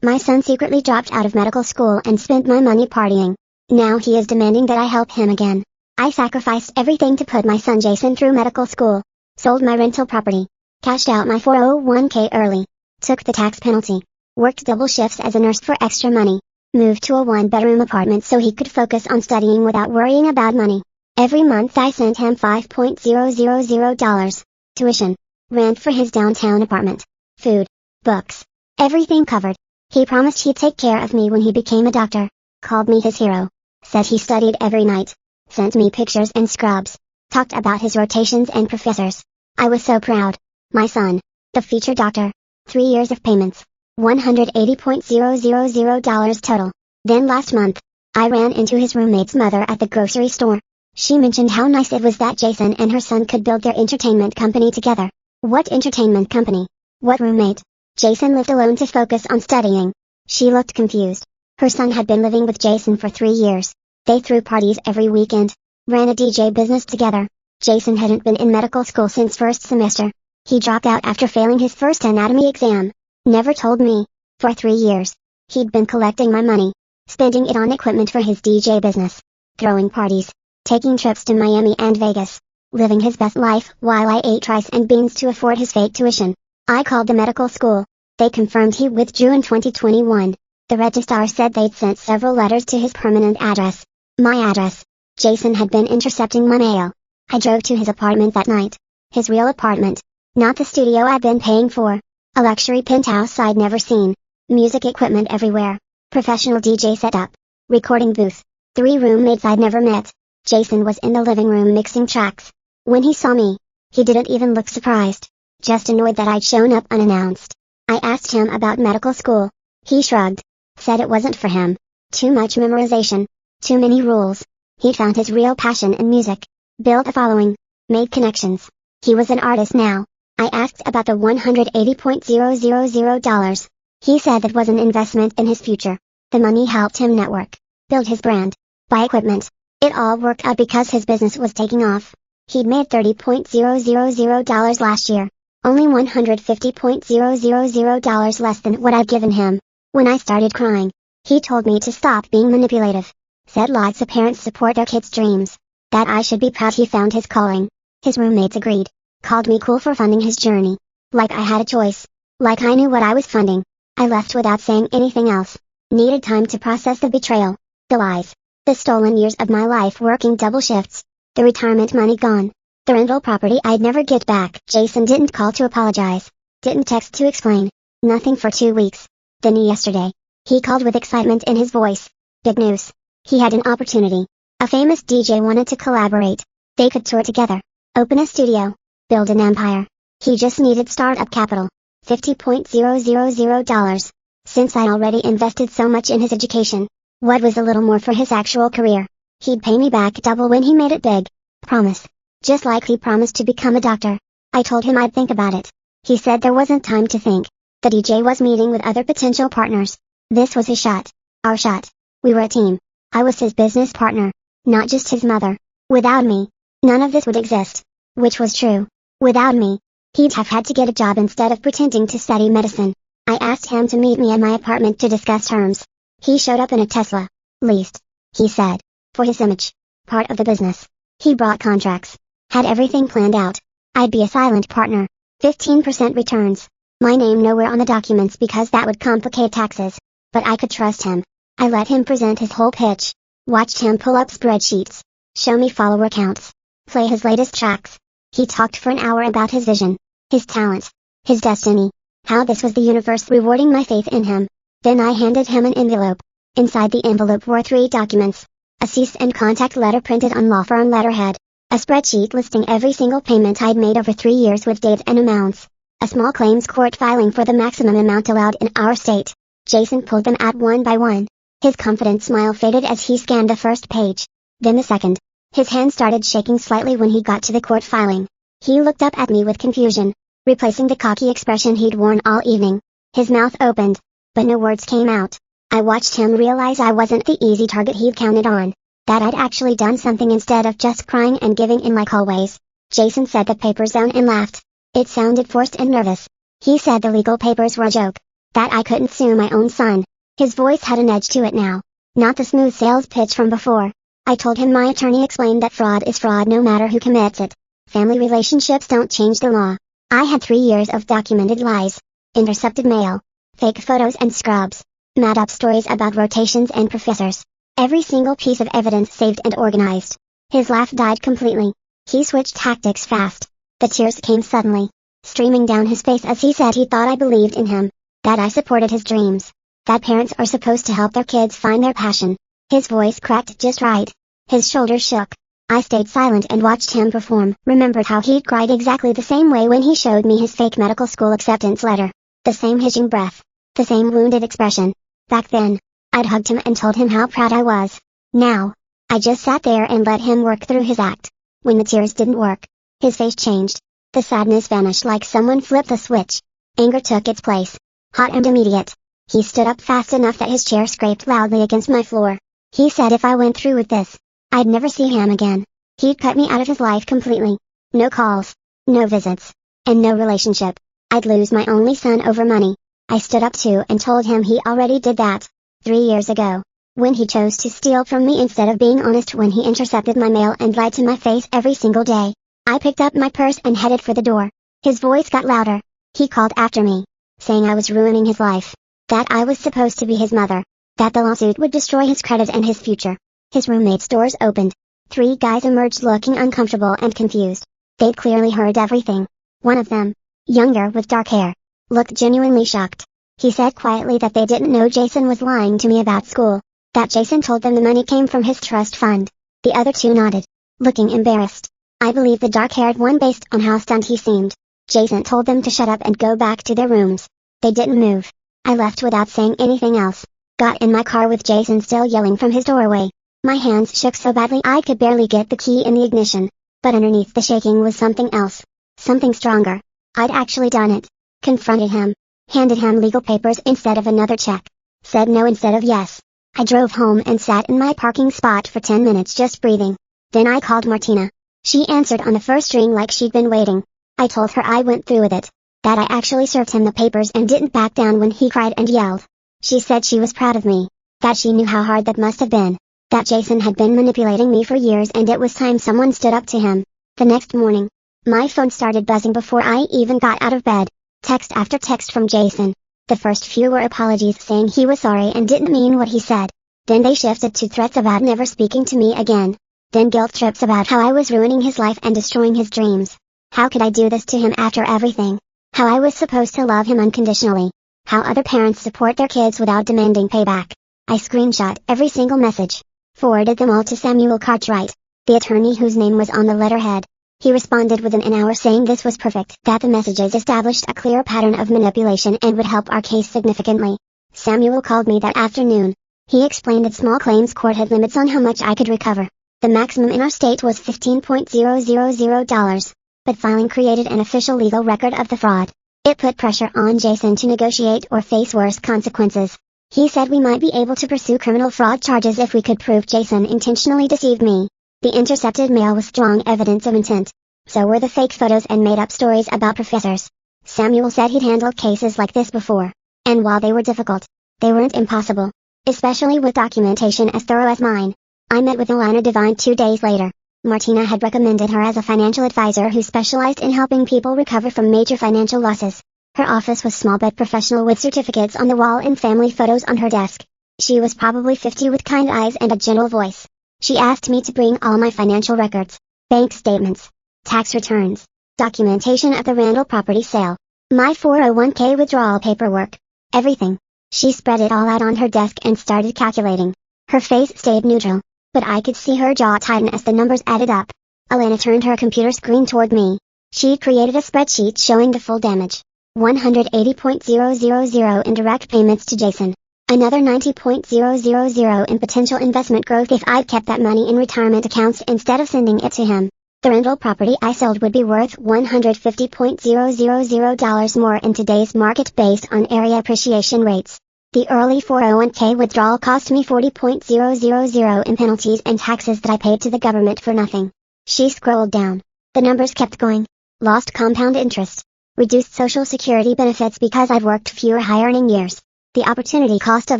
My son secretly dropped out of medical school and spent my money partying. Now he is demanding that I help him again. I sacrificed everything to put my son Jason through medical school. Sold my rental property. Cashed out my 401k early. Took the tax penalty. Worked double shifts as a nurse for extra money. Moved to a one-bedroom apartment so he could focus on studying without worrying about money. Every month I sent him $5,000 tuition. Rent for his downtown apartment. Food. Books. Everything covered. He promised he'd take care of me when he became a doctor. Called me his hero. Said he studied every night. Sent me pictures and scrubs. Talked about his rotations and professors. I was so proud. My son. The future doctor. 3 years of payments. $180,000 total. Then last month, I ran into his roommate's mother at the grocery store. She mentioned how nice it was that Jason and her son could build their entertainment company together. What entertainment company? What roommate? Jason lived alone to focus on studying. She looked confused. Her son had been living with Jason for 3 years. They threw parties every weekend. Ran a DJ business together. Jason hadn't been in medical school since first semester. He dropped out after failing his first anatomy exam. Never told me. For 3 years. He'd been collecting my money. Spending it on equipment for his DJ business. Throwing parties. Taking trips to Miami and Vegas. Living his best life while I ate rice and beans to afford his fake tuition. I called the medical school. They confirmed he withdrew in 2021. The registrar said they'd sent several letters to his permanent address. My address. Jason had been intercepting my mail. I drove to his apartment that night. His real apartment. Not the studio I'd been paying for. A luxury penthouse I'd never seen. Music equipment everywhere. Professional DJ setup. Recording booth. 3 roommates I'd never met. Jason was in the living room mixing tracks. When he saw me, he didn't even look surprised. Just annoyed that I'd shown up unannounced. I asked him about medical school. He shrugged. Said it wasn't for him. Too much memorization. Too many rules. He'd found his real passion in music. Built a following. Made connections. He was an artist now. I asked about the $180,000. He said that was an investment in his future. The money helped him network. Build his brand. Buy equipment. It all worked out because his business was taking off. He'd made $30,000 last year. Only $150,000 less than what I'd given him. When I started crying, he told me to stop being manipulative. Said lots of parents support their kids' dreams. That I should be proud he found his calling. His roommates agreed. Called me cool for funding his journey. Like I had a choice. Like I knew what I was funding. I left without saying anything else. Needed time to process the betrayal. The lies. The stolen years of my life working double shifts. The retirement money gone. The rental property I'd never get back. Jason didn't call to apologize. Didn't text to explain. Nothing for 2 weeks. Then yesterday, he called with excitement in his voice. Big news. He had an opportunity. A famous DJ wanted to collaborate. They could tour together. Open a studio. Build an empire. He just needed startup capital. $50,000. Since I already invested so much in his education. What was a little more for his actual career? He'd pay me back double when he made it big. Promise. Just like he promised to become a doctor. I told him I'd think about it. He said there wasn't time to think. The DJ was meeting with other potential partners. This was his shot. Our shot. We were a team. I was his business partner. Not just his mother. Without me, none of this would exist. Which was true. Without me, he'd have had to get a job instead of pretending to study medicine. I asked him to meet me at my apartment to discuss terms. He showed up in a Tesla. Leased. He said. For his image. Part of the business. He brought contracts. Had everything planned out. I'd be a silent partner. 15% returns. My name nowhere on the documents because that would complicate taxes. But I could trust him. I let him present his whole pitch. Watched him pull up spreadsheets. Show me follower counts. Play his latest tracks. He talked for an hour about his vision. His talent. His destiny. How this was the universe rewarding my faith in him. Then I handed him an envelope. Inside the envelope were 3 documents. A cease and contact letter printed on law firm letterhead. A spreadsheet listing every single payment I'd made over 3 years with dates and amounts. A small claims court filing for the maximum amount allowed in our state. Jason pulled them out one by one. His confident smile faded as he scanned the first page. Then the second. His hand started shaking slightly when he got to the court filing. He looked up at me with confusion, replacing the cocky expression he'd worn all evening. His mouth opened, but no words came out. I watched him realize I wasn't the easy target he'd counted on. That I'd actually done something instead of just crying and giving in like always. Jason said the papers down and laughed. It sounded forced and nervous. He said the legal papers were a joke. that I couldn't sue my own son. His voice had an edge to it now, not the smooth sales pitch from before. I told him my attorney explained that fraud is fraud no matter who commits it. Family relationships don't change the law. I had 3 years of documented lies, intercepted mail, fake photos and scrubs, made up stories about rotations and professors. Every single piece of evidence saved and organized. His laugh died completely. He switched tactics fast. The tears came suddenly, streaming down his face as he said he thought I believed in him, that I supported his dreams, that parents are supposed to help their kids find their passion. His voice cracked just right. His shoulders shook. I stayed silent and watched him perform, remembered how he'd cried exactly the same way when he showed me his fake medical school acceptance letter. The same hitching breath. The same wounded expression. Back then, I'd hugged him and told him how proud I was. Now, I just sat there and let him work through his act. When the tears didn't work, his face changed. The sadness vanished like someone flipped a switch. Anger took its place. Hot and immediate. He stood up fast enough that his chair scraped loudly against my floor. He said if I went through with this, I'd never see him again. He'd cut me out of his life completely. No calls, no visits, and no relationship. I'd lose my only son over money. I stood up too and told him he already did that 3 years ago, when he chose to steal from me instead of being honest, when he intercepted my mail and lied to my face every single day. I picked up my purse and headed for the door. His voice got louder. He called after me, saying I was ruining his life, that I was supposed to be his mother, that the lawsuit would destroy his credit and his future. His roommate's doors opened. 3 guys emerged looking uncomfortable and confused. They'd clearly heard everything. One of them, younger with dark hair, looked genuinely shocked. He said quietly that they didn't know Jason was lying to me about school, that Jason told them the money came from his trust fund. The other 2 nodded, looking embarrassed. I believe the dark-haired one based on how stunned he seemed. Jason told them to shut up and go back to their rooms. They didn't move. I left without saying anything else. Got in my car with Jason still yelling from his doorway. My hands shook so badly I could barely get the key in the ignition. But underneath the shaking was something else. Something stronger. I'd actually done it. Confronted him. Handed him legal papers instead of another check. Said no instead of yes. I drove home and sat in my parking spot for 10 minutes just breathing. Then I called Martina. She answered on the first ring like she'd been waiting. I told her I went through with it. That I actually served him the papers and didn't back down when he cried and yelled. She said she was proud of me. That she knew how hard that must have been. That Jason had been manipulating me for years and it was time someone stood up to him. The next morning, my phone started buzzing before I even got out of bed. Text after text from Jason. The first few were apologies saying he was sorry and didn't mean what he said. Then they shifted to threats about never speaking to me again. Then guilt trips about how I was ruining his life and destroying his dreams. How could I do this to him after everything? How I was supposed to love him unconditionally. How other parents support their kids without demanding payback. I screenshot every single message. Forwarded them all to Samuel Cartwright, the attorney whose name was on the letterhead. He responded within an hour saying this was perfect, that the messages established a clear pattern of manipulation and would help our case significantly. Samuel called me that afternoon. He explained that small claims court had limits on how much I could recover. The maximum in our state was $15,000, but filing created an official legal record of the fraud. It put pressure on Jason to negotiate or face worse consequences. He said we might be able to pursue criminal fraud charges if we could prove Jason intentionally deceived me. The intercepted mail was strong evidence of intent. So were the fake photos and made-up stories about professors. Samuel said he'd handled cases like this before. And while they were difficult, they weren't impossible. Especially with documentation as thorough as mine. I met with Alana Devine 2 days later. Martina had recommended her as a financial advisor who specialized in helping people recover from major financial losses. Her office was small but professional with certificates on the wall and family photos on her desk. She was probably 50 with kind eyes and a gentle voice. She asked me to bring all my financial records, bank statements, tax returns, documentation of the Randall property sale, my 401k withdrawal paperwork, everything. She spread it all out on her desk and started calculating. Her face stayed neutral, but I could see her jaw tighten as the numbers added up. Alana turned her computer screen toward me. She'd created a spreadsheet showing the full damage. 180,000 in direct payments to Jason. Another 90,000 in potential investment growth if I'd kept that money in retirement accounts instead of sending it to him. The rental property I sold would be worth $150,000 more in today's market based on area appreciation rates. The early 401k withdrawal cost me $40,000 in penalties and taxes that I paid to the government for nothing. She scrolled down. The numbers kept going. Lost compound interest. reduced Social Security benefits because I'd worked fewer high-earning years, the opportunity cost of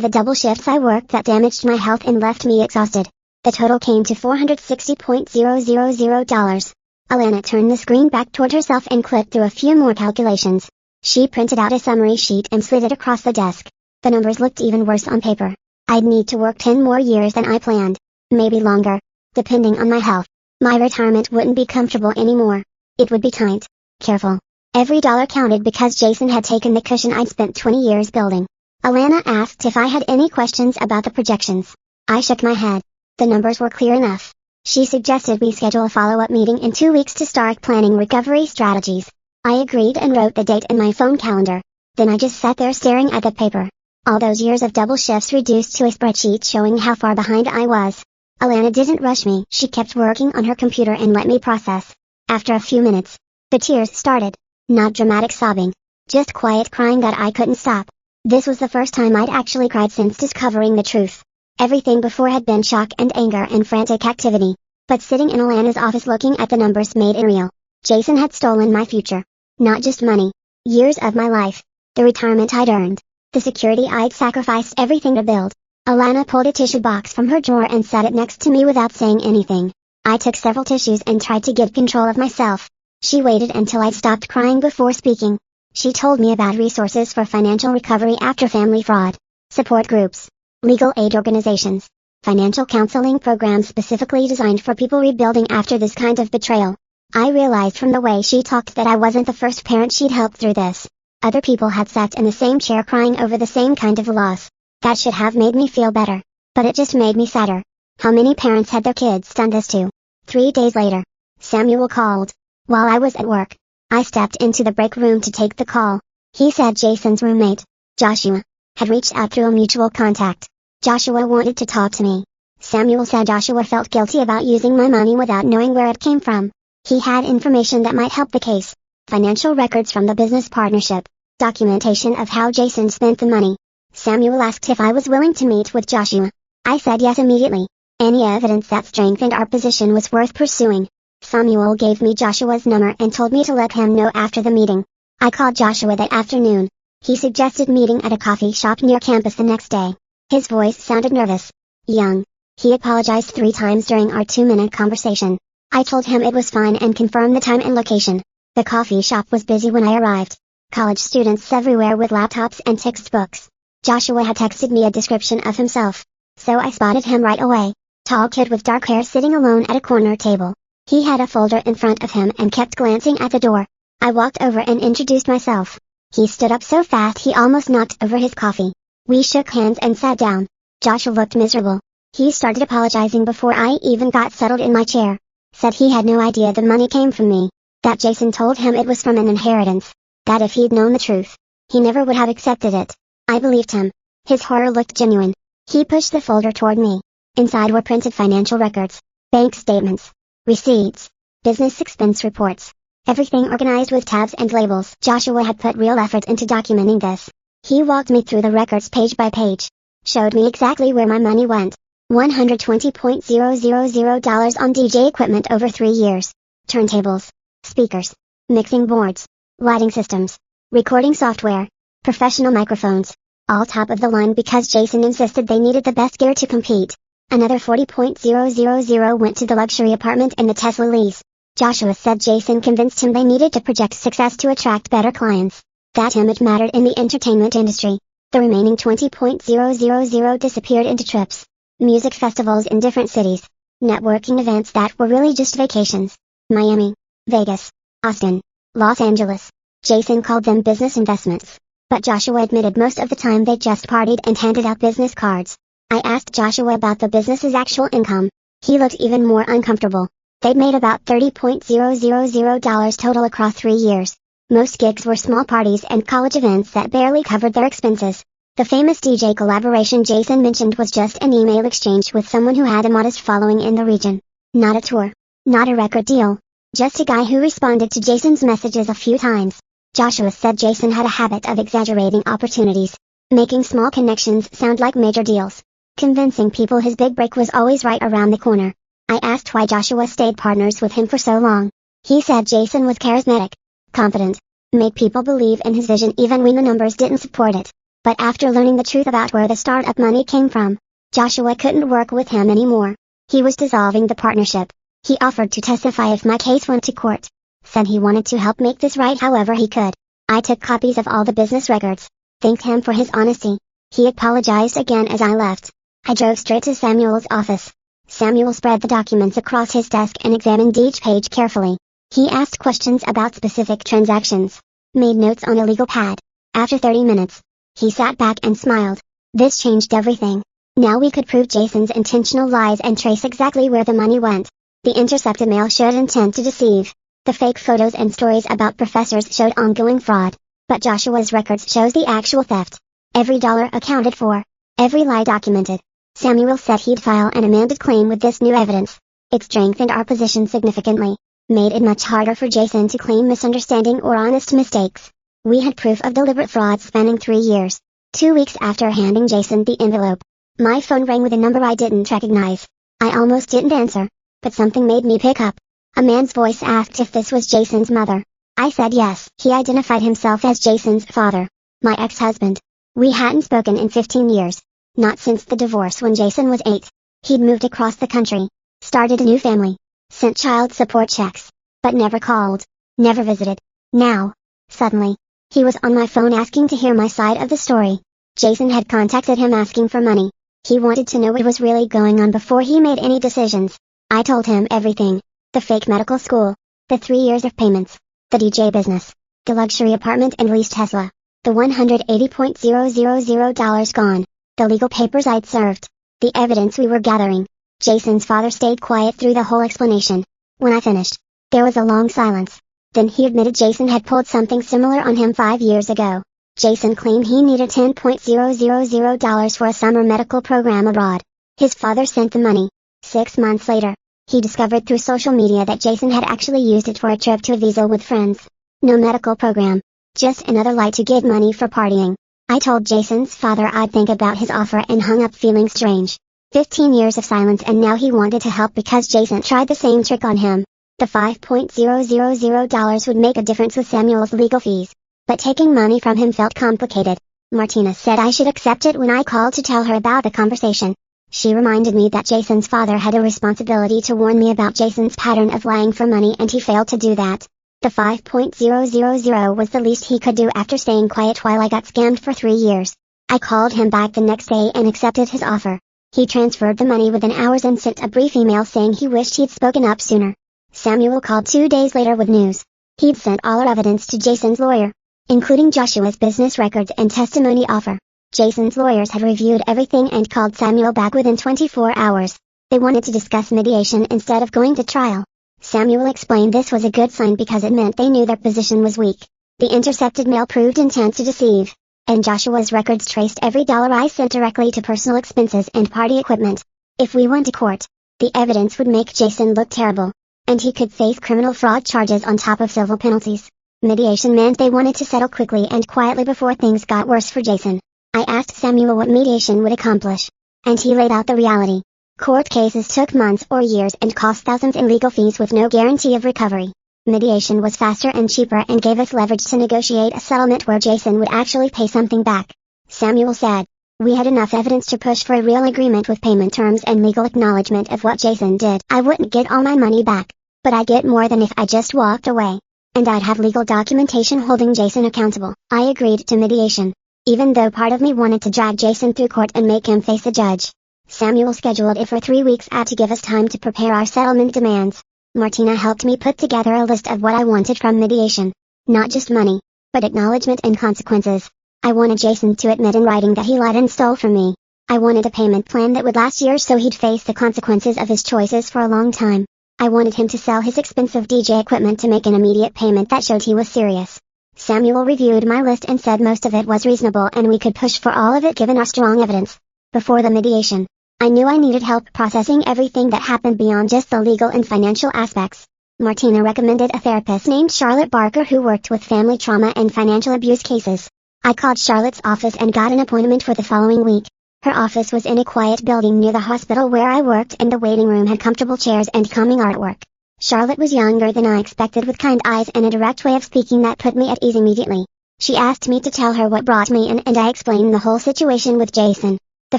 the double shifts I worked that damaged my health and left me exhausted. The total came to $460,000. Alana turned the screen back toward herself and clicked through a few more calculations. She printed out a summary sheet and slid it across the desk. The numbers looked even worse on paper. I'd need to work 10 more years than I planned. Maybe longer. Depending on my health. My retirement wouldn't be comfortable anymore. It would be tight. Careful. Every dollar counted because Jason had taken the cushion I'd spent 20 years building. Alana asked if I had any questions about the projections. I shook my head. The numbers were clear enough. She suggested we schedule a follow-up meeting in 2 weeks to start planning recovery strategies. I agreed and wrote the date in my phone calendar. Then I just sat there staring at the paper. All those years of double shifts reduced to a spreadsheet showing how far behind I was. Alana didn't rush me. She kept working on her computer and let me process. After a few minutes, the tears started. Not dramatic sobbing. Just quiet crying that I couldn't stop. This was the first time I'd actually cried since discovering the truth. Everything before had been shock and anger and frantic activity. But sitting in Alana's office looking at the numbers made it real. Jason had stolen my future. Not just money. Years of my life. The retirement I'd earned. The security I'd sacrificed everything to build. Alana pulled a tissue box from her drawer and set it next to me without saying anything. I took several tissues and tried to get control of myself. She waited until I'd stopped crying before speaking. She told me about resources for financial recovery after family fraud, support groups, legal aid organizations, financial counseling programs specifically designed for people rebuilding after this kind of betrayal. I realized from the way she talked that I wasn't the first parent she'd helped through this. Other people had sat in the same chair crying over the same kind of loss. That should have made me feel better. But it just made me sadder. How many parents had their kids done this to? 3 days later, Samuel called. While I was at work, I stepped into the break room to take the call. He said Jason's roommate, Joshua, had reached out through a mutual contact. Joshua wanted to talk to me. Samuel said Joshua felt guilty about using my money without knowing where it came from. He had information that might help the case. Financial records from the business partnership. Documentation of how Jason spent the money. Samuel asked if I was willing to meet with Joshua. I said yes immediately. Any evidence that strengthened our position was worth pursuing. Samuel gave me Joshua's number and told me to let him know after the meeting. I called Joshua that afternoon. He suggested meeting at a coffee shop near campus the next day. His voice sounded nervous. Young. He apologized 3 times during our 2-minute conversation. I told him it was fine and confirmed the time and location. The coffee shop was busy when I arrived. College students everywhere with laptops and textbooks. Joshua had texted me a description of himself. So I spotted him right away. Tall kid with dark hair sitting alone at a corner table. He had a folder in front of him and kept glancing at the door. I walked over and introduced myself. He stood up so fast he almost knocked over his coffee. We shook hands and sat down. Joshua looked miserable. He started apologizing before I even got settled in my chair. Said he had no idea the money came from me. That Jason told him it was from an inheritance. That if he'd known the truth, he never would have accepted it. I believed him. His horror looked genuine. He pushed the folder toward me. Inside were printed financial records, bank statements, receipts, business expense reports. Everything organized with tabs and labels. Joshua had put real effort into documenting this. He walked me through the records page by page. Showed me exactly where my money went. $120,000 on DJ equipment over 3 years. Turntables, speakers, mixing boards, lighting systems, recording software, professional microphones. All top of the line because Jason insisted they needed the best gear to compete. Another $40,000 went to the luxury apartment and the Tesla lease. Joshua said Jason convinced him they needed to project success to attract better clients. That image mattered in the entertainment industry. The remaining $20,000 disappeared into trips, music festivals in different cities, networking events that were really just vacations. Miami, Vegas, Austin, Los Angeles. Jason called them business investments. But Joshua admitted most of the time they just partied and handed out business cards. I asked Joshua about the business's actual income. He looked even more uncomfortable. They'd made about $30,000 total across 3 years. Most gigs were small parties and college events that barely covered their expenses. The famous DJ collaboration Jason mentioned was just an email exchange with someone who had a modest following in the region. Not a tour. Not a record deal. Just a guy who responded to Jason's messages a few times. Joshua said Jason had a habit of exaggerating opportunities, making small connections sound like major deals, convincing people his big break was always right around the corner. I asked why Joshua stayed partners with him for so long. He said Jason was charismatic, confident, made people believe in his vision even when the numbers didn't support it. But after learning the truth about where the startup money came from, Joshua couldn't work with him anymore. He was dissolving the partnership. He offered to testify if my case went to court. Said he wanted to help make this right however he could. I took copies of all the business records. Thanked him for his honesty. He apologized again as I left. I drove straight to Samuel's office. Samuel spread the documents across his desk and examined each page carefully. He asked questions about specific transactions. Made notes on a legal pad. After 30 minutes, he sat back and smiled. This changed everything. Now we could prove Jason's intentional lies and trace exactly where the money went. The intercepted mail showed intent to deceive. The fake photos and stories about professors showed ongoing fraud. But Joshua's records shows the actual theft. Every dollar accounted for. Every lie documented. Samuel said he'd file an amended claim with this new evidence. It strengthened our position significantly. Made it much harder for Jason to claim misunderstanding or honest mistakes. We had proof of deliberate fraud spanning 3 years. 2 weeks after handing Jason the envelope, my phone rang with a number I didn't recognize. I almost didn't answer, but something made me pick up. A man's voice asked if this was Jason's mother. I said yes. He identified himself as Jason's father, my ex-husband. We hadn't spoken in 15 years. Not since the divorce when Jason was 8. He'd moved across the country, started a new family, sent child support checks, but never called, never visited. Now, suddenly, he was on my phone asking to hear my side of the story. Jason had contacted him asking for money. He wanted to know what was really going on before he made any decisions. I told him everything. The fake medical school, the 3 years of payments, the DJ business, the luxury apartment and leased Tesla, the $180,000 gone, the legal papers I'd served, the evidence we were gathering. Jason's father stayed quiet through the whole explanation. When I finished, there was a long silence. Then he admitted Jason had pulled something similar on him 5 years ago. Jason claimed he needed $10,000 for a summer medical program abroad. His father sent the money. 6 months later, he discovered through social media that Jason had actually used it for a trip to Ibiza with friends. No medical program. Just another lie to get money for partying. I told Jason's father I'd think about his offer and hung up feeling strange. 15 years of silence and now he wanted to help because Jason tried the same trick on him. The $5,000 would make a difference with Samuel's legal fees. But taking money from him felt complicated. Martina said I should accept it when I called to tell her about the conversation. She reminded me that Jason's father had a responsibility to warn me about Jason's pattern of lying for money and he failed to do that. The $5,000 was the least he could do after staying quiet while I got scammed for 3 years. I called him back the next day and accepted his offer. He transferred the money within hours and sent a brief email saying he wished he'd spoken up sooner. Samuel called 2 days later with news. He'd sent all our evidence to Jason's lawyer, including Joshua's business records and testimony offer. Jason's lawyers had reviewed everything and called Samuel back within 24 hours. They wanted to discuss mediation instead of going to trial. Samuel explained this was a good sign because it meant they knew their position was weak. The intercepted mail proved intent to deceive, and Joshua's records traced every dollar I sent directly to personal expenses and party equipment. If we went to court, the evidence would make Jason look terrible, and he could face criminal fraud charges on top of civil penalties. Mediation meant they wanted to settle quickly and quietly before things got worse for Jason. I asked Samuel what mediation would accomplish, and he laid out the reality. Court cases took months or years and cost thousands in legal fees with no guarantee of recovery. Mediation was faster and cheaper and gave us leverage to negotiate a settlement where Jason would actually pay something back. Samuel said, we had enough evidence to push for a real agreement with payment terms and legal acknowledgement of what Jason did. I wouldn't get all my money back, but I'd get more than if I just walked away. And I'd have legal documentation holding Jason accountable. I agreed to mediation, even though part of me wanted to drag Jason through court and make him face a judge. Samuel scheduled it for 3 weeks to give us time to prepare our settlement demands. Martina helped me put together a list of what I wanted from mediation. Not just money, but acknowledgement and consequences. I wanted Jason to admit in writing that he lied and stole from me. I wanted a payment plan that would last years so he'd face the consequences of his choices for a long time. I wanted him to sell his expensive DJ equipment to make an immediate payment that showed he was serious. Samuel reviewed my list and said most of it was reasonable and we could push for all of it given our strong evidence. Before the mediation, I knew I needed help processing everything that happened beyond just the legal and financial aspects. Martina recommended a therapist named Charlotte Barker who worked with family trauma and financial abuse cases. I called Charlotte's office and got an appointment for the following week. Her office was in a quiet building near the hospital where I worked and the waiting room had comfortable chairs and calming artwork. Charlotte was younger than I expected, with kind eyes and a direct way of speaking that put me at ease immediately. She asked me to tell her what brought me in, and I explained the whole situation with Jason, the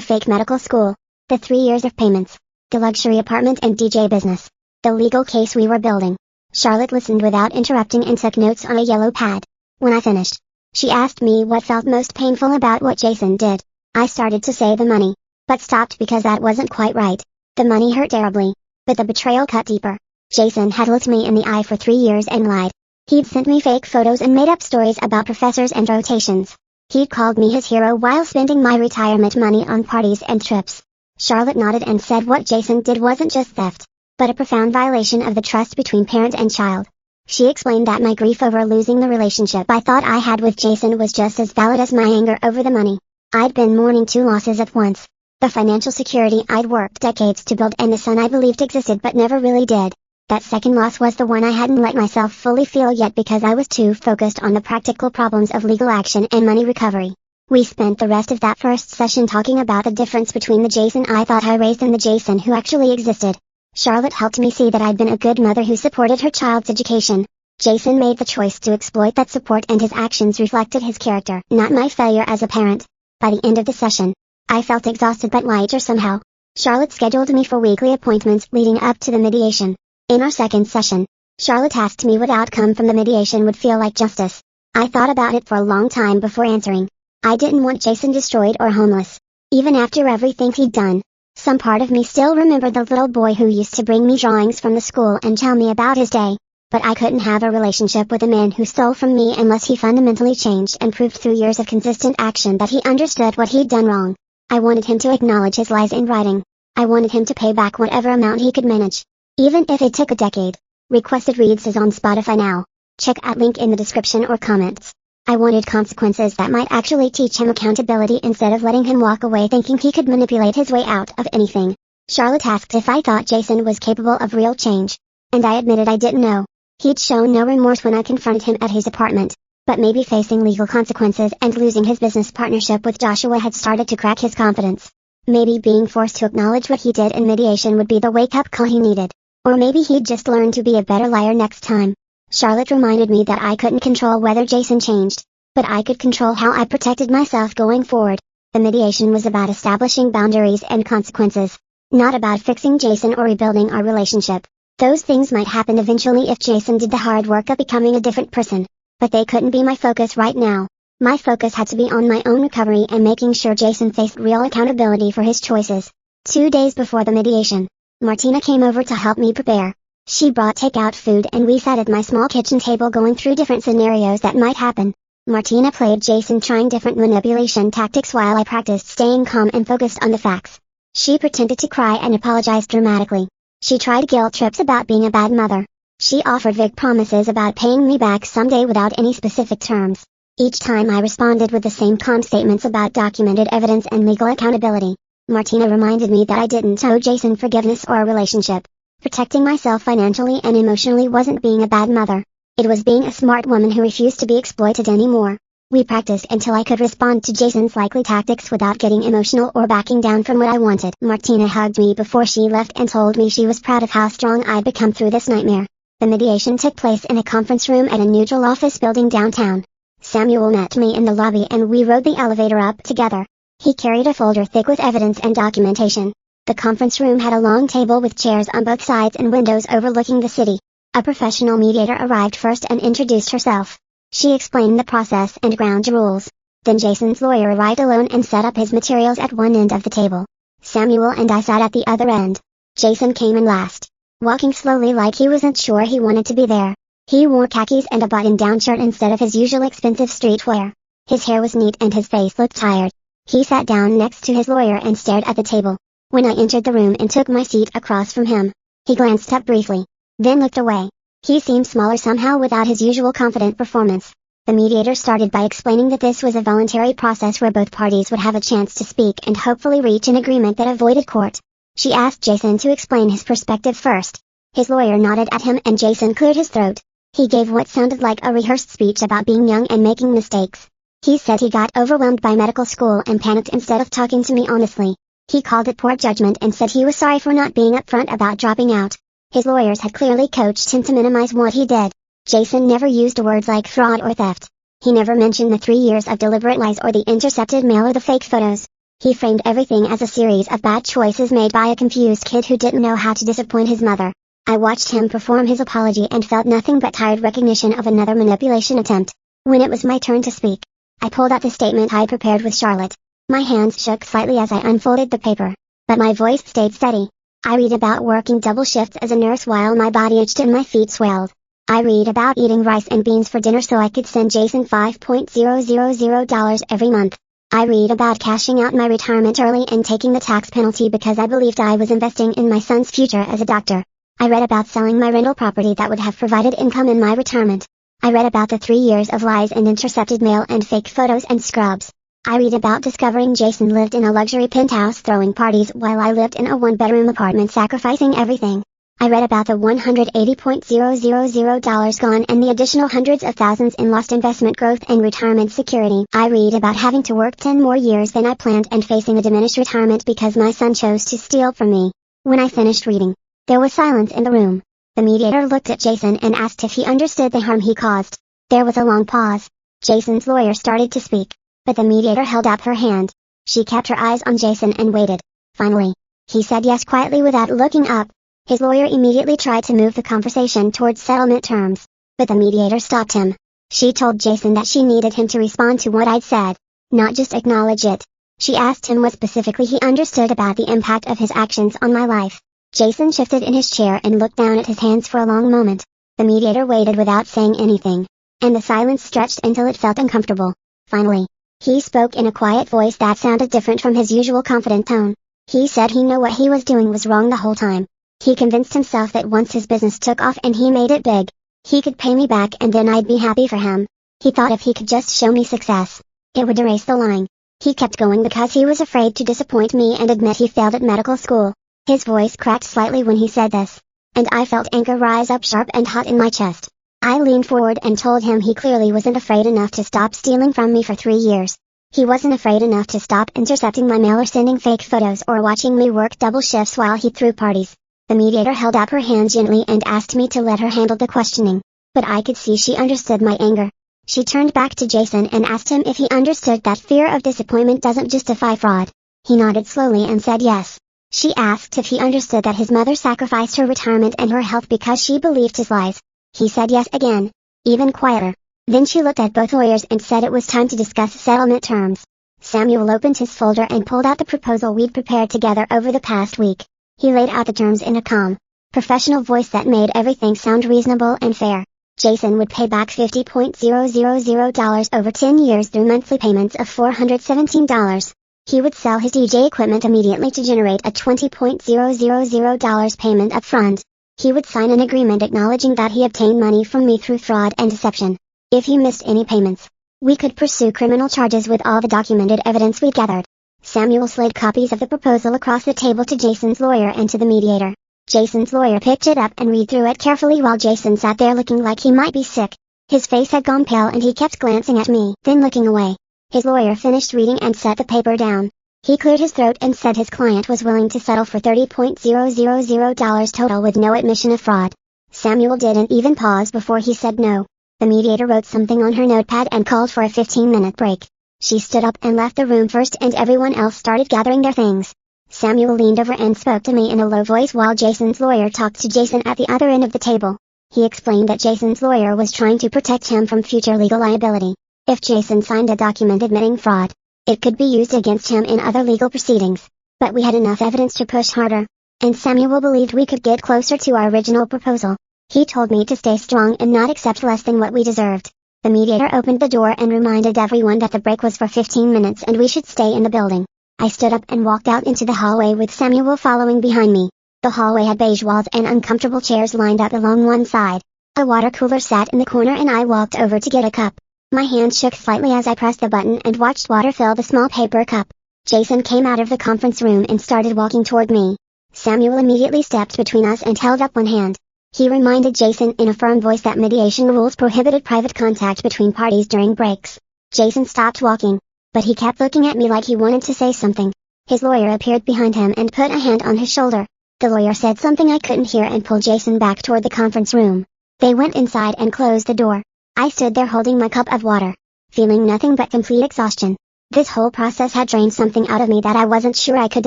fake medical school, the 3 years of payments, the luxury apartment and DJ business, the legal case we were building. Charlotte listened without interrupting and took notes on a yellow pad. When I finished, she asked me what felt most painful about what Jason did. I started to say the money, but stopped because that wasn't quite right. The money hurt terribly, but the betrayal cut deeper. Jason had looked me in the eye for 3 years and lied. He'd sent me fake photos and made up stories about professors and rotations. He'd called me his hero while spending my retirement money on parties and trips. Charlotte nodded and said what Jason did wasn't just theft, but a profound violation of the trust between parent and child. She explained that my grief over losing the relationship I thought I had with Jason was just as valid as my anger over the money. I'd been mourning 2 losses at once. The financial security I'd worked decades to build and the son I believed existed but never really did. That second loss was the one I hadn't let myself fully feel yet because I was too focused on the practical problems of legal action and money recovery. We spent the rest of that first session talking about the difference between the Jason I thought I raised and the Jason who actually existed. Charlotte helped me see that I'd been a good mother who supported her child's education. Jason made the choice to exploit that support, and his actions reflected his character, not my failure as a parent. By the end of the session, I felt exhausted but lighter somehow. Charlotte scheduled me for weekly appointments leading up to the mediation. In our second session, Charlotte asked me what outcome from the mediation would feel like justice. I thought about it for a long time before answering. I didn't want Jason destroyed or homeless. Even after everything he'd done, some part of me still remembered the little boy who used to bring me drawings from the school and tell me about his day. But I couldn't have a relationship with a man who stole from me unless he fundamentally changed and proved through years of consistent action that he understood what he'd done wrong. I wanted him to acknowledge his lies in writing. I wanted him to pay back whatever amount he could manage, even if it took a decade. Requested Reads is on Spotify now. Check out link in the description or comments. I wanted consequences that might actually teach him accountability instead of letting him walk away thinking he could manipulate his way out of anything. Charlotte asked if I thought Jason was capable of real change, and I admitted I didn't know. He'd shown no remorse when I confronted him at his apartment, but maybe facing legal consequences and losing his business partnership with Joshua had started to crack his confidence. Maybe being forced to acknowledge what he did in mediation would be the wake-up call he needed. Or maybe he'd just learn to be a better liar next time. Charlotte reminded me that I couldn't control whether Jason changed, but I could control how I protected myself going forward. The mediation was about establishing boundaries and consequences, not about fixing Jason or rebuilding our relationship. Those things might happen eventually if Jason did the hard work of becoming a different person, but they couldn't be my focus right now. My focus had to be on my own recovery and making sure Jason faced real accountability for his choices. 2 days before the mediation, Martina came over to help me prepare. She brought takeout food and we sat at my small kitchen table going through different scenarios that might happen. Martina played Jason trying different manipulation tactics while I practiced staying calm and focused on the facts. She pretended to cry and apologized dramatically. She tried guilt trips about being a bad mother. She offered vague promises about paying me back someday without any specific terms. Each time I responded with the same calm statements about documented evidence and legal accountability. Martina reminded me that I didn't owe Jason forgiveness or a relationship. Protecting myself financially and emotionally wasn't being a bad mother. It was being a smart woman who refused to be exploited anymore. We practiced until I could respond to Jason's likely tactics without getting emotional or backing down from what I wanted. Martina hugged me before she left and told me she was proud of how strong I'd become through this nightmare. The mediation took place in a conference room at a neutral office building downtown. Samuel met me in the lobby and we rode the elevator up together. He carried a folder thick with evidence and documentation. The conference room had a long table with chairs on both sides and windows overlooking the city. A professional mediator arrived first and introduced herself. She explained the process and ground rules. Then Jason's lawyer arrived alone and set up his materials at one end of the table. Samuel and I sat at the other end. Jason came in last, walking slowly like he wasn't sure he wanted to be there. He wore khakis and a button-down shirt instead of his usual expensive streetwear. His hair was neat and his face looked tired. He sat down next to his lawyer and stared at the table. When I entered the room and took my seat across from him, he glanced up briefly, then looked away. He seemed smaller somehow without his usual confident performance. The mediator started by explaining that this was a voluntary process where both parties would have a chance to speak and hopefully reach an agreement that avoided court. She asked Jason to explain his perspective first. His lawyer nodded at him and Jason cleared his throat. He gave what sounded like a rehearsed speech about being young and making mistakes. He said he got overwhelmed by medical school and panicked instead of talking to me honestly. He called it poor judgment and said he was sorry for not being upfront about dropping out. His lawyers had clearly coached him to minimize what he did. Jason never used words like fraud or theft. He never mentioned the 3 years of deliberate lies or the intercepted mail or the fake photos. He framed everything as a series of bad choices made by a confused kid who didn't know how to disappoint his mother. I watched him perform his apology and felt nothing but tired recognition of another manipulation attempt. When it was my turn to speak, I pulled out the statement I prepared with Charlotte. My hands shook slightly as I unfolded the paper, but my voice stayed steady. I read about working double shifts as a nurse while my body itched and my feet swelled. I read about eating rice and beans for dinner so I could send Jason $5,000 every month. I read about cashing out my retirement early and taking the tax penalty because I believed I was investing in my son's future as a doctor. I read about selling my rental property that would have provided income in my retirement. I read about the 3 years of lies and intercepted mail and fake photos and scrubs. I read about discovering Jason lived in a luxury penthouse throwing parties while I lived in a 1-bedroom apartment sacrificing everything. I read about the $180,000 gone and the additional hundreds of thousands in lost investment growth and retirement security. I read about having to work 10 more years than I planned and facing a diminished retirement because my son chose to steal from me. When I finished reading, there was silence in the room. The mediator looked at Jason and asked if he understood the harm he caused. There was a long pause. Jason's lawyer started to speak, but the mediator held up her hand. She kept her eyes on Jason and waited. Finally, he said yes quietly without looking up. His lawyer immediately tried to move the conversation towards settlement terms, but the mediator stopped him. She told Jason that she needed him to respond to what I'd said, not just acknowledge it. She asked him what specifically he understood about the impact of his actions on my life. Jason shifted in his chair and looked down at his hands for a long moment. The mediator waited without saying anything, and the silence stretched until it felt uncomfortable. Finally, he spoke in a quiet voice that sounded different from his usual confident tone. He said he knew what he was doing was wrong the whole time. He convinced himself that once his business took off and he made it big, he could pay me back and then I'd be happy for him. He thought if he could just show me success, it would erase the lying. He kept going because he was afraid to disappoint me and admit he failed at medical school. His voice cracked slightly when he said this, and I felt anger rise up sharp and hot in my chest. I leaned forward and told him he clearly wasn't afraid enough to stop stealing from me for 3 years. He wasn't afraid enough to stop intercepting my mail or sending fake photos or watching me work double shifts while he threw parties. The mediator held up her hand gently and asked me to let her handle the questioning, but I could see she understood my anger. She turned back to Jason and asked him if he understood that fear of disappointment doesn't justify fraud. He nodded slowly and said yes. She asked if he understood that his mother sacrificed her retirement and her health because she believed his lies. He said yes again, even quieter. Then she looked at both lawyers and said it was time to discuss settlement terms. Samuel opened his folder and pulled out the proposal we'd prepared together over the past week. He laid out the terms in a calm, professional voice that made everything sound reasonable and fair. Jason would pay back $50,000 over 10 years through monthly payments of $417. He would sell his DJ equipment immediately to generate a $20,000 payment up front. He would sign an agreement acknowledging that he obtained money from me through fraud and deception. If he missed any payments, we could pursue criminal charges with all the documented evidence we gathered. Samuel slid copies of the proposal across the table to Jason's lawyer and to the mediator. Jason's lawyer picked it up and read through it carefully while Jason sat there looking like he might be sick. His face had gone pale and he kept glancing at me, then looking away. His lawyer finished reading and set the paper down. He cleared his throat and said his client was willing to settle for $30,000 total with no admission of fraud. Samuel didn't even pause before he said no. The mediator wrote something on her notepad and called for a 15-minute break. She stood up and left the room first and everyone else started gathering their things. Samuel leaned over and spoke to me in a low voice while Jason's lawyer talked to Jason at the other end of the table. He explained that Jason's lawyer was trying to protect him from future legal liability. If Jason signed a document admitting fraud, it could be used against him in other legal proceedings. But we had enough evidence to push harder, and Samuel believed we could get closer to our original proposal. He told me to stay strong and not accept less than what we deserved. The mediator opened the door and reminded everyone that the break was for 15 minutes and we should stay in the building. I stood up and walked out into the hallway with Samuel following behind me. The hallway had beige walls and uncomfortable chairs lined up along one side. A water cooler sat in the corner and I walked over to get a cup. My hand shook slightly as I pressed the button and watched water fill the small paper cup. Jason came out of the conference room and started walking toward me. Samuel immediately stepped between us and held up one hand. He reminded Jason in a firm voice that mediation rules prohibited private contact between parties during breaks. Jason stopped walking, but he kept looking at me like he wanted to say something. His lawyer appeared behind him and put a hand on his shoulder. The lawyer said something I couldn't hear and pulled Jason back toward the conference room. They went inside and closed the door. I stood there holding my cup of water, feeling nothing but complete exhaustion. This whole process had drained something out of me that I wasn't sure I could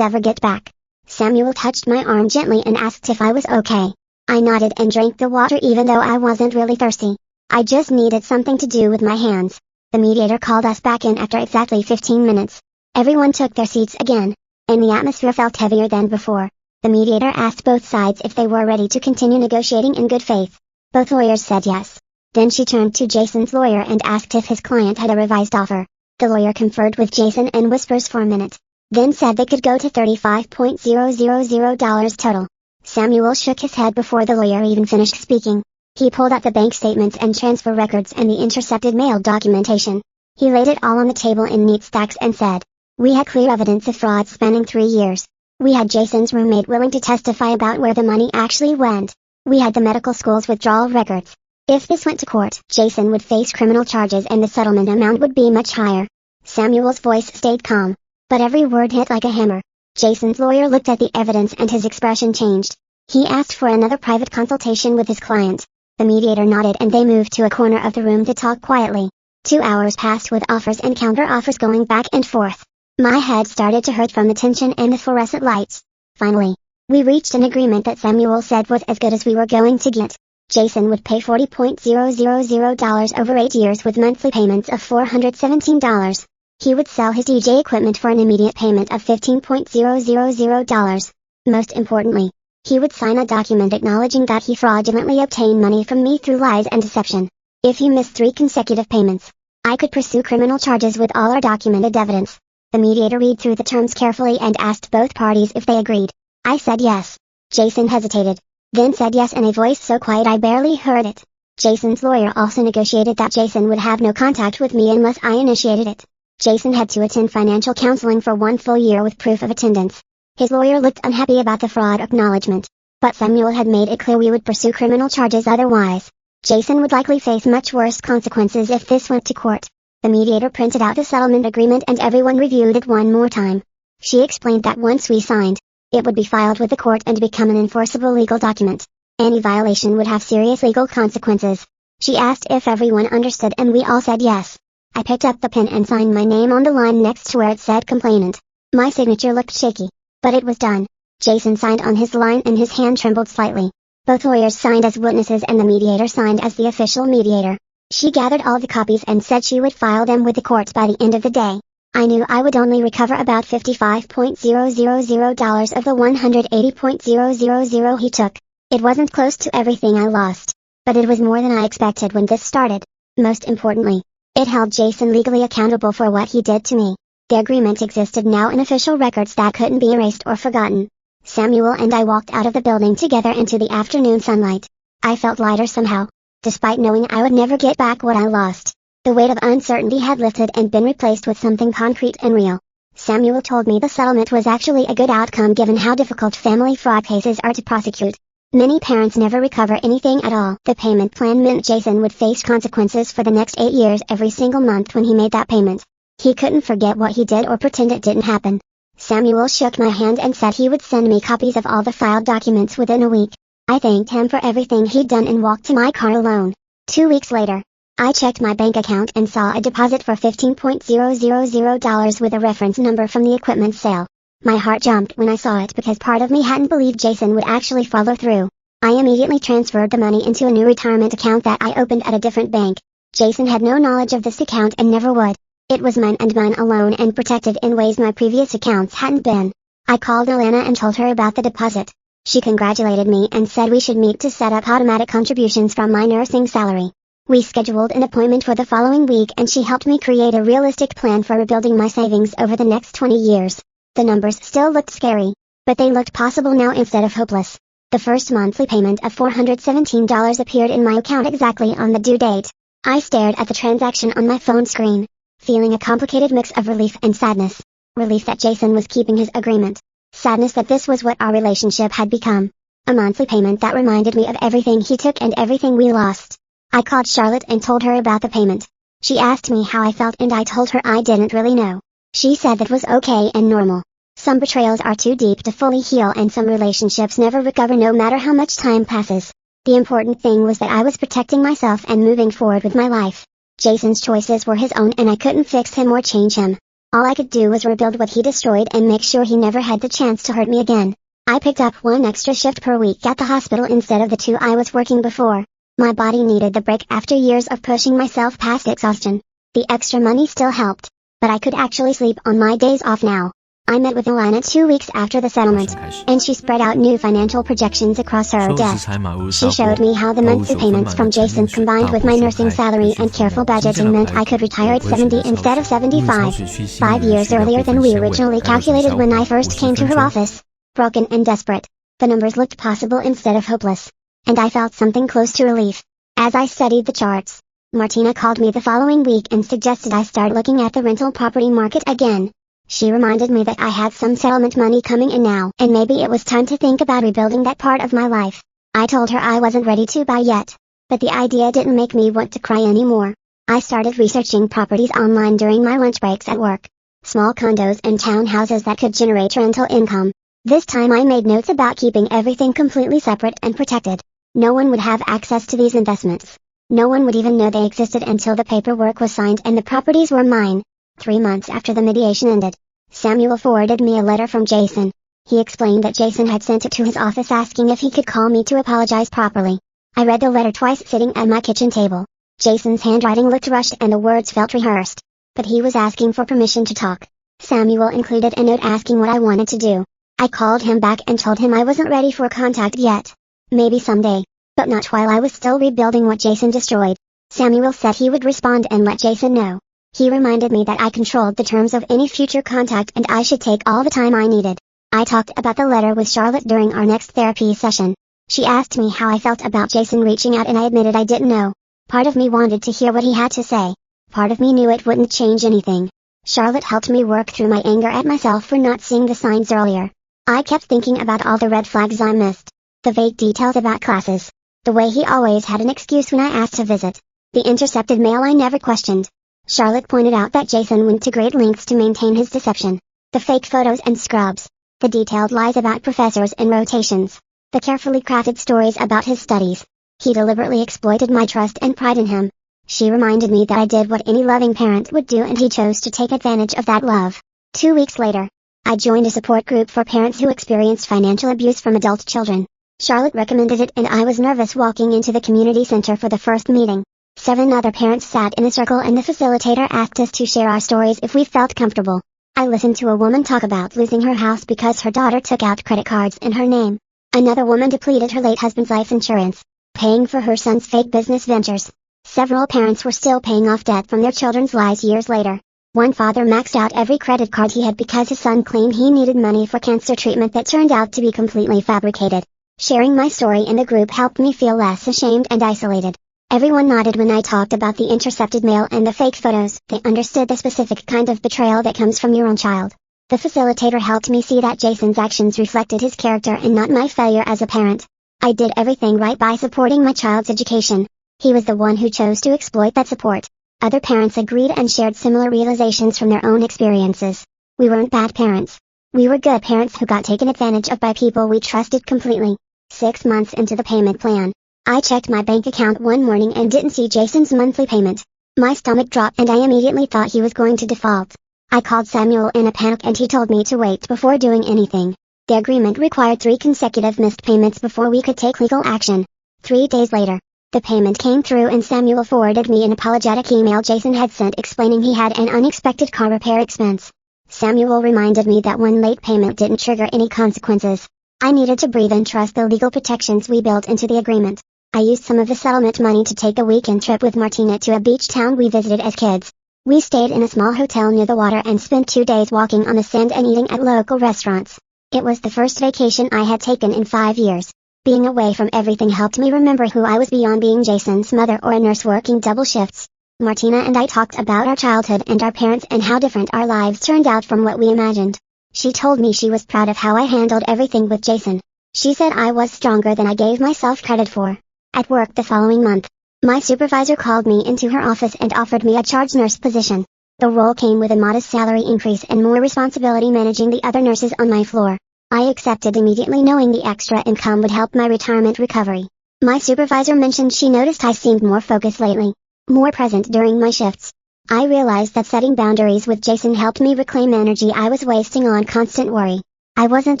ever get back. Samuel touched my arm gently and asked if I was okay. I nodded and drank the water even though I wasn't really thirsty. I just needed something to do with my hands. The mediator called us back in after exactly 15 minutes. Everyone took their seats again, and the atmosphere felt heavier than before. The mediator asked both sides if they were ready to continue negotiating in good faith. Both lawyers said yes. Then she turned to Jason's lawyer and asked if his client had a revised offer. The lawyer conferred with Jason in whispers for a minute, then said they could go to $35,000 total. Samuel shook his head before the lawyer even finished speaking. He pulled out the bank statements and transfer records and the intercepted mail documentation. He laid it all on the table in neat stacks and said, "We had clear evidence of fraud spanning 3 years. We had Jason's roommate willing to testify about where the money actually went. We had the medical school's withdrawal records. If this went to court, Jason would face criminal charges and the settlement amount would be much higher." Samuel's voice stayed calm, but every word hit like a hammer. Jason's lawyer looked at the evidence and his expression changed. He asked for another private consultation with his client. The mediator nodded and they moved to a corner of the room to talk quietly. 2 hours passed with offers and counter-offers going back and forth. My head started to hurt from the tension and the fluorescent lights. Finally, we reached an agreement that Samuel said was as good as we were going to get. Jason would pay $40,000 over 8 years with monthly payments of $417. He would sell his DJ equipment for an immediate payment of $15,000. Most importantly, he would sign a document acknowledging that he fraudulently obtained money from me through lies and deception. If he missed 3 consecutive payments, I could pursue criminal charges with all our documented evidence. The mediator read through the terms carefully and asked both parties if they agreed. I said yes. Jason hesitated, then said yes in a voice so quiet I barely heard it. Jason's lawyer also negotiated that Jason would have no contact with me unless I initiated it. Jason had to attend financial counseling for 1 full year with proof of attendance. His lawyer looked unhappy about the fraud acknowledgement, but Samuel had made it clear we would pursue criminal charges otherwise. Jason would likely face much worse consequences if this went to court. The mediator printed out the settlement agreement and everyone reviewed it one more time. She explained that once we signed, it would be filed with the court and become an enforceable legal document. Any violation would have serious legal consequences. She asked if everyone understood and we all said yes. I picked up the pen and signed my name on the line next to where it said complainant. My signature looked shaky, but it was done. Jason signed on his line and his hand trembled slightly. Both lawyers signed as witnesses and the mediator signed as the official mediator. She gathered all the copies and said she would file them with the court by the end of the day. I knew I would only recover about $55,000 of the $180,000 he took. It wasn't close to everything I lost, but it was more than I expected when this started. Most importantly, it held Jason legally accountable for what he did to me. The agreement existed now in official records that couldn't be erased or forgotten. Samuel and I walked out of the building together into the afternoon sunlight. I felt lighter somehow. Despite knowing I would never get back what I lost, the weight of uncertainty had lifted and been replaced with something concrete and real. Samuel told me the settlement was actually a good outcome given how difficult family fraud cases are to prosecute. Many parents never recover anything at all. The payment plan meant Jason would face consequences for the next 8 years every single month when he made that payment. He couldn't forget what he did or pretend it didn't happen. Samuel shook my hand and said he would send me copies of all the filed documents within a week. I thanked him for everything he'd done and walked to my car alone. 2 weeks later, I checked my bank account and saw a deposit for $15,000 with a reference number from the equipment sale. My heart jumped when I saw it because part of me hadn't believed Jason would actually follow through. I immediately transferred the money into a new retirement account that I opened at a different bank. Jason had no knowledge of this account and never would. It was mine and mine alone and protected in ways my previous accounts hadn't been. I called Alana and told her about the deposit. She congratulated me and said we should meet to set up automatic contributions from my nursing salary. We scheduled an appointment for the following week and she helped me create a realistic plan for rebuilding my savings over the next 20 years. The numbers still looked scary, but they looked possible now instead of hopeless. The first monthly payment of $417 appeared in my account exactly on the due date. I stared at the transaction on my phone screen, feeling a complicated mix of relief and sadness. Relief that Jason was keeping his agreement. Sadness that this was what our relationship had become. A monthly payment that reminded me of everything he took and everything we lost. I called Charlotte and told her about the payment. She asked me how I felt and I told her I didn't really know. She said that was okay and normal. Some betrayals are too deep to fully heal and some relationships never recover no matter how much time passes. The important thing was that I was protecting myself and moving forward with my life. Jason's choices were his own and I couldn't fix him or change him. All I could do was rebuild what he destroyed and make sure he never had the chance to hurt me again. I picked up one extra shift per week at the hospital instead of the 2 I was working before. My body needed the break after years of pushing myself past exhaustion. The extra money still helped, but I could actually sleep on my days off now. I met with Alana 2 weeks after the settlement, and she spread out new financial projections across her desk. She showed me how the monthly payments from Jason combined with my nursing salary and careful budgeting meant I could retire at 70 instead of 75. 5 years earlier than we originally calculated when I first came to her office. Broken and desperate, the numbers looked possible instead of hopeless. And I felt something close to relief. As I studied the charts, Martina called me the following week and suggested I start looking at the rental property market again. She reminded me that I had some settlement money coming in now and maybe it was time to think about rebuilding that part of my life. I told her I wasn't ready to buy yet, but the idea didn't make me want to cry anymore. I started researching properties online during my lunch breaks at work. Small condos and townhouses that could generate rental income. This time I made notes about keeping everything completely separate and protected. No one would have access to these investments. No one would even know they existed until the paperwork was signed and the properties were mine. 3 months after the mediation ended, Samuel forwarded me a letter from Jason. He explained that Jason had sent it to his office asking if he could call me to apologize properly. I read the letter twice sitting at my kitchen table. Jason's handwriting looked rushed and the words felt rehearsed. But he was asking for permission to talk. Samuel included a note asking what I wanted to do. I called him back and told him I wasn't ready for contact yet. Maybe someday. But not while I was still rebuilding what Jason destroyed. Samuel said he would respond and let Jason know. He reminded me that I controlled the terms of any future contact and I should take all the time I needed. I talked about the letter with Charlotte during our next therapy session. She asked me how I felt about Jason reaching out and I admitted I didn't know. Part of me wanted to hear what he had to say. Part of me knew it wouldn't change anything. Charlotte helped me work through my anger at myself for not seeing the signs earlier. I kept thinking about all the red flags I missed. The vague details about classes. The way he always had an excuse when I asked to visit. The intercepted mail I never questioned. Charlotte pointed out that Jason went to great lengths to maintain his deception. The fake photos and scrubs. The detailed lies about professors and rotations. The carefully crafted stories about his studies. He deliberately exploited my trust and pride in him. She reminded me that I did what any loving parent would do and he chose to take advantage of that love. 2 weeks later, I joined a support group for parents who experienced financial abuse from adult children. Charlotte recommended it and I was nervous walking into the community center for the first meeting. 7 other parents sat in a circle and the facilitator asked us to share our stories if we felt comfortable. I listened to a woman talk about losing her house because her daughter took out credit cards in her name. Another woman depleted her late husband's life insurance, paying for her son's fake business ventures. Several parents were still paying off debt from their children's lies years later. One father maxed out every credit card he had because his son claimed he needed money for cancer treatment that turned out to be completely fabricated. Sharing my story in the group helped me feel less ashamed and isolated. Everyone nodded when I talked about the intercepted mail and the fake photos. They understood the specific kind of betrayal that comes from your own child. The facilitator helped me see that Jason's actions reflected his character and not my failure as a parent. I did everything right by supporting my child's education. He was the one who chose to exploit that support. Other parents agreed and shared similar realizations from their own experiences. We weren't bad parents. We were good parents who got taken advantage of by people we trusted completely. 6 months into the payment plan, I checked my bank account one morning and didn't see Jason's monthly payment. My stomach dropped and I immediately thought he was going to default. I called Samuel in a panic and he told me to wait before doing anything. The agreement required 3 consecutive missed payments before we could take legal action. 3 days later, the payment came through and Samuel forwarded me an apologetic email Jason had sent explaining he had an unexpected car repair expense. Samuel reminded me that one late payment didn't trigger any consequences. I needed to breathe and trust the legal protections we built into the agreement. I used some of the settlement money to take a weekend trip with Martina to a beach town we visited as kids. We stayed in a small hotel near the water and spent 2 days walking on the sand and eating at local restaurants. It was the first vacation I had taken in 5 years. Being away from everything helped me remember who I was beyond being Jason's mother or a nurse working double shifts. Martina and I talked about our childhood and our parents and how different our lives turned out from what we imagined. She told me she was proud of how I handled everything with Jason. She said I was stronger than I gave myself credit for. At work the following month, my supervisor called me into her office and offered me a charge nurse position. The role came with a modest salary increase and more responsibility managing the other nurses on my floor. I accepted immediately, knowing the extra income would help my retirement recovery. My supervisor mentioned she noticed I seemed more focused lately, more present during my shifts. I realized that setting boundaries with Jason helped me reclaim energy I was wasting on constant worry. I wasn't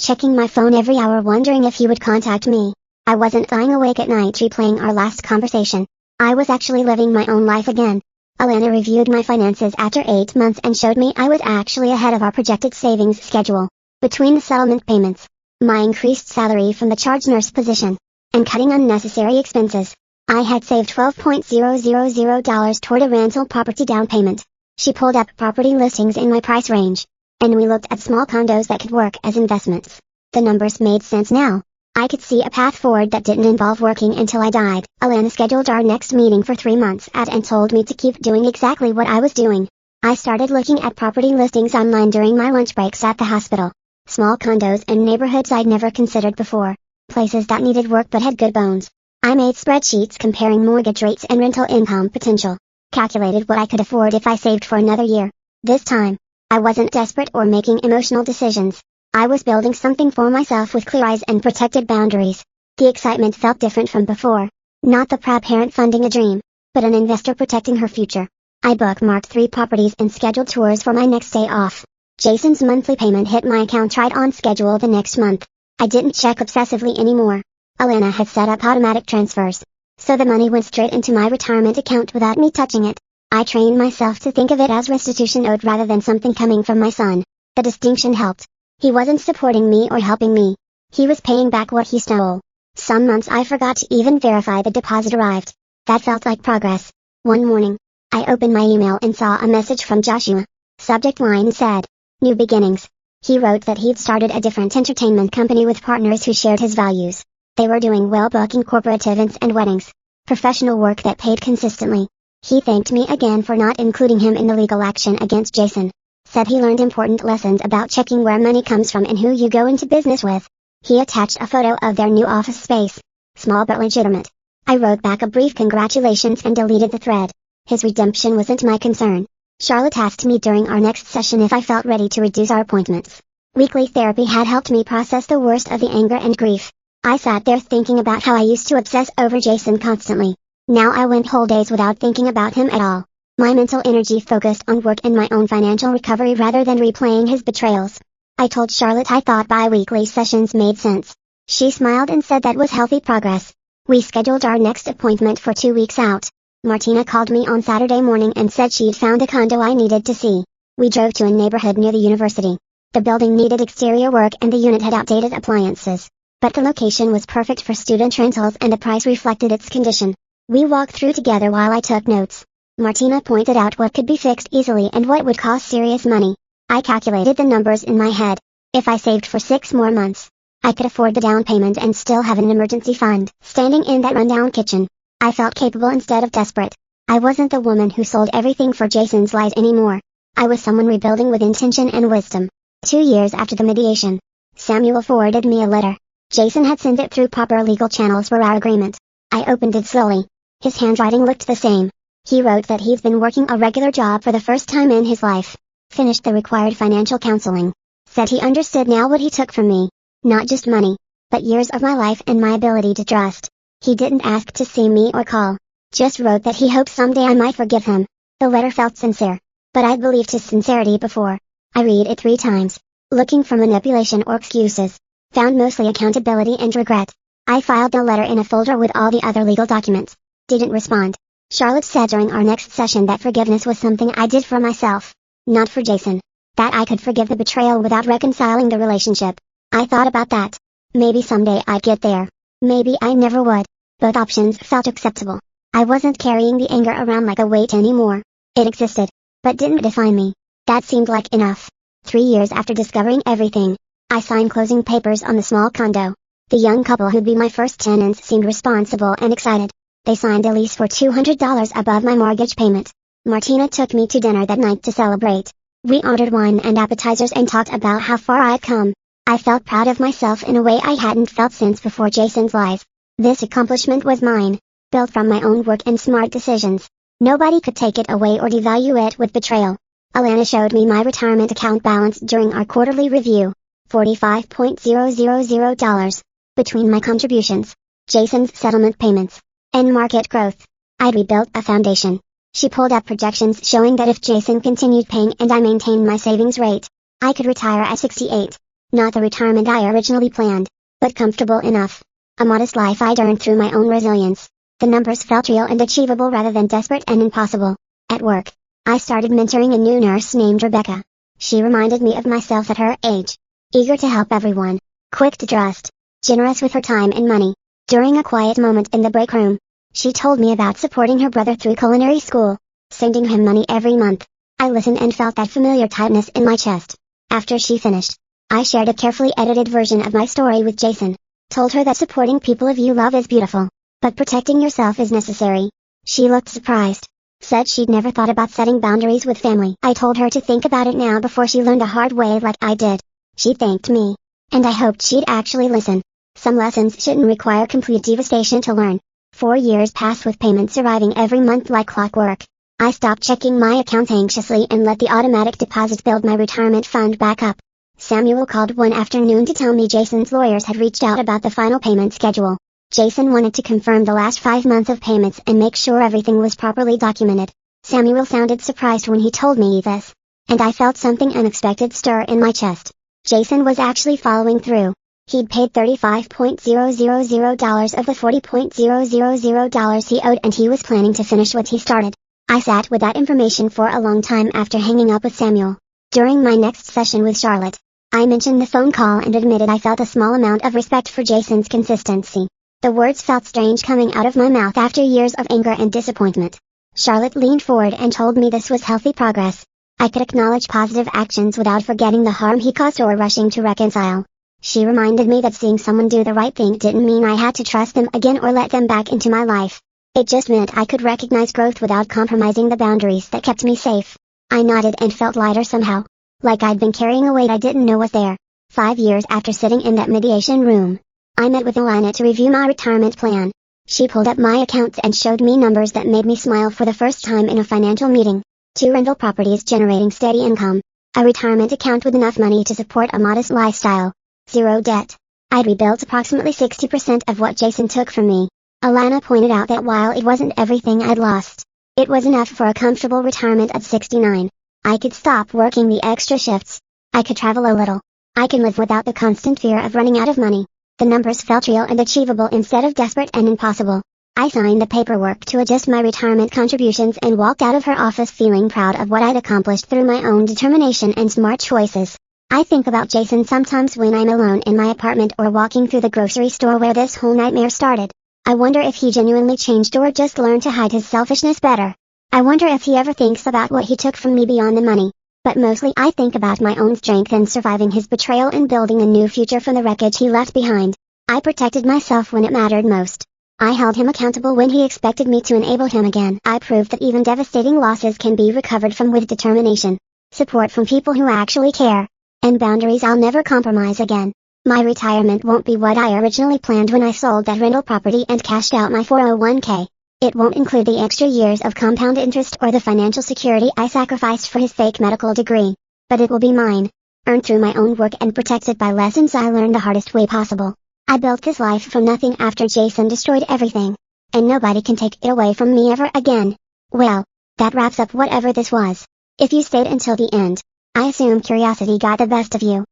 checking my phone every hour wondering if he would contact me. I wasn't lying awake at night replaying our last conversation. I was actually living my own life again. Alana reviewed my finances after 8 months and showed me I was actually ahead of our projected savings schedule. Between the settlement payments, my increased salary from the charge nurse position, and cutting unnecessary expenses, I had saved $12,000 toward a rental property down payment. She pulled up property listings in my price range, and we looked at small condos that could work as investments. The numbers made sense now. I could see a path forward that didn't involve working until I died. Alana scheduled our next meeting for 3 months and told me to keep doing exactly what I was doing. I started looking at property listings online during my lunch breaks at the hospital. Small condos and neighborhoods I'd never considered before. Places that needed work but had good bones. I made spreadsheets comparing mortgage rates and rental income potential. Calculated what I could afford if I saved for another year. This time, I wasn't desperate or making emotional decisions. I was building something for myself with clear eyes and protected boundaries. The excitement felt different from before. Not the proud parent funding a dream, but an investor protecting her future. I bookmarked 3 properties and scheduled tours for my next day off. Jason's monthly payment hit my account right on schedule the next month. I didn't check obsessively anymore. Alana had set up automatic transfers, so the money went straight into my retirement account without me touching it. I trained myself to think of it as restitution owed rather than something coming from my son. The distinction helped. He wasn't supporting me or helping me. He was paying back what he stole. Some months I forgot to even verify the deposit arrived. That felt like progress. One morning, I opened my email and saw a message from Joshua. Subject line said, "New beginnings." He wrote that he'd started a different entertainment company with partners who shared his values. They were doing well booking corporate events and weddings. Professional work that paid consistently. He thanked me again for not including him in the legal action against Jason. Said he learned important lessons about checking where money comes from and who you go into business with. He attached a photo of their new office space. Small but legitimate. I wrote back a brief congratulations and deleted the thread. His redemption wasn't my concern. Charlotte asked me during our next session if I felt ready to reduce our appointments. Weekly therapy had helped me process the worst of the anger and grief. I sat there thinking about how I used to obsess over Jason constantly. Now I went whole days without thinking about him at all. My mental energy focused on work and my own financial recovery rather than replaying his betrayals. I told Charlotte I thought bi-weekly sessions made sense. She smiled and said that was healthy progress. We scheduled our next appointment for 2 weeks out. Martina called me on Saturday morning and said she'd found a condo I needed to see. We drove to a neighborhood near the university. The building needed exterior work and the unit had outdated appliances. But the location was perfect for student rentals and the price reflected its condition. We walked through together while I took notes. Martina pointed out what could be fixed easily and what would cost serious money. I calculated the numbers in my head. If I saved for 6 more months, I could afford the down payment and still have an emergency fund. Standing in that rundown kitchen, I felt capable instead of desperate. I wasn't the woman who sold everything for Jason's lies anymore. I was someone rebuilding with intention and wisdom. 2 years after the mediation, Samuel forwarded me a letter. Jason had sent it through proper legal channels for our agreement. I opened it slowly. His handwriting looked the same. He wrote that he'd been working a regular job for the first time in his life. Finished the required financial counseling. Said he understood now what he took from me. Not just money, but years of my life and my ability to trust. He didn't ask to see me or call. Just wrote that he hoped someday I might forgive him. The letter felt sincere. But I'd believed his sincerity before. I read it 3 times. Looking for manipulation or excuses. Found mostly accountability and regret. I filed the letter in a folder with all the other legal documents. Didn't respond. Charlotte said during our next session that forgiveness was something I did for myself. Not for Jason. That I could forgive the betrayal without reconciling the relationship. I thought about that. Maybe someday I'd get there. Maybe I never would. Both options felt acceptable. I wasn't carrying the anger around like a weight anymore. It existed, but didn't define me. That seemed like enough. 3 years after discovering everything, I signed closing papers on the small condo. The young couple who'd be my first tenants seemed responsible and excited. They signed a lease for $200 above my mortgage payment. Martina took me to dinner that night to celebrate. We ordered wine and appetizers and talked about how far I'd come. I felt proud of myself in a way I hadn't felt since before Jason's lies. This accomplishment was mine, built from my own work and smart decisions. Nobody could take it away or devalue it with betrayal. Alana showed me my retirement account balance during our quarterly review. $45,000. Between my contributions, Jason's settlement payments, and market growth, I'd rebuilt a foundation. She pulled up projections showing that if Jason continued paying and I maintained my savings rate, I could retire at 68. Not the retirement I originally planned, but comfortable enough. A modest life I'd earned through my own resilience. The numbers felt real and achievable rather than desperate and impossible. At work, I started mentoring a new nurse named Rebecca. She reminded me of myself at her age. Eager to help everyone, quick to trust, generous with her time and money. During a quiet moment in the break room, she told me about supporting her brother through culinary school, sending him money every month. I listened and felt that familiar tightness in my chest. After she finished, I shared a carefully edited version of my story with Jason. Told her that supporting people you love is beautiful, but protecting yourself is necessary. She looked surprised. Said she'd never thought about setting boundaries with family. I told her to think about it now before she learned the hard way like I did. She thanked me, and I hoped she'd actually listen. Some lessons shouldn't require complete devastation to learn. 4 years passed with payments arriving every month like clockwork. I stopped checking my account anxiously and let the automatic deposit build my retirement fund back up. Samuel called one afternoon to tell me Jason's lawyers had reached out about the final payment schedule. Jason wanted to confirm the last 5 months of payments and make sure everything was properly documented. Samuel sounded surprised when he told me this, and I felt something unexpected stir in my chest. Jason was actually following through. He'd paid $35,000 of the $40,000 he owed, and he was planning to finish what he started. I sat with that information for a long time after hanging up with Samuel. During my next session with Charlotte, I mentioned the phone call and admitted I felt a small amount of respect for Jason's consistency. The words felt strange coming out of my mouth after years of anger and disappointment. Charlotte leaned forward and told me this was healthy progress. I could acknowledge positive actions without forgetting the harm he caused or rushing to reconcile. She reminded me that seeing someone do the right thing didn't mean I had to trust them again or let them back into my life. It just meant I could recognize growth without compromising the boundaries that kept me safe. I nodded and felt lighter somehow, like I'd been carrying a weight I didn't know was there. 5 years after sitting in that mediation room, I met with Alana to review my retirement plan. She pulled up my accounts and showed me numbers that made me smile for the first time in a financial meeting. 2 rental properties generating steady income. A retirement account with enough money to support a modest lifestyle. 0 debt. I'd rebuilt approximately 60% of what Jason took from me. Alana pointed out that while it wasn't everything I'd lost, it was enough for a comfortable retirement at 69. I could stop working the extra shifts. I could travel a little. I could live without the constant fear of running out of money. The numbers felt real and achievable instead of desperate and impossible. I signed the paperwork to adjust my retirement contributions and walked out of her office feeling proud of what I'd accomplished through my own determination and smart choices. I think about Jason sometimes when I'm alone in my apartment or walking through the grocery store where this whole nightmare started. I wonder if he genuinely changed or just learned to hide his selfishness better. I wonder if he ever thinks about what he took from me beyond the money. But mostly I think about my own strength in surviving his betrayal and building a new future from the wreckage he left behind. I protected myself when it mattered most. I held him accountable when he expected me to enable him again. I proved that even devastating losses can be recovered from with determination, support from people who actually care, and boundaries I'll never compromise again. My retirement won't be what I originally planned when I sold that rental property and cashed out my 401k. It won't include the extra years of compound interest or the financial security I sacrificed for his fake medical degree. But it will be mine, earned through my own work and protected by lessons I learned the hardest way possible. I built this life from nothing after Jason destroyed everything, and nobody can take it away from me ever again. Well, that wraps up whatever this was. If you stayed until the end, I assume curiosity got the best of you.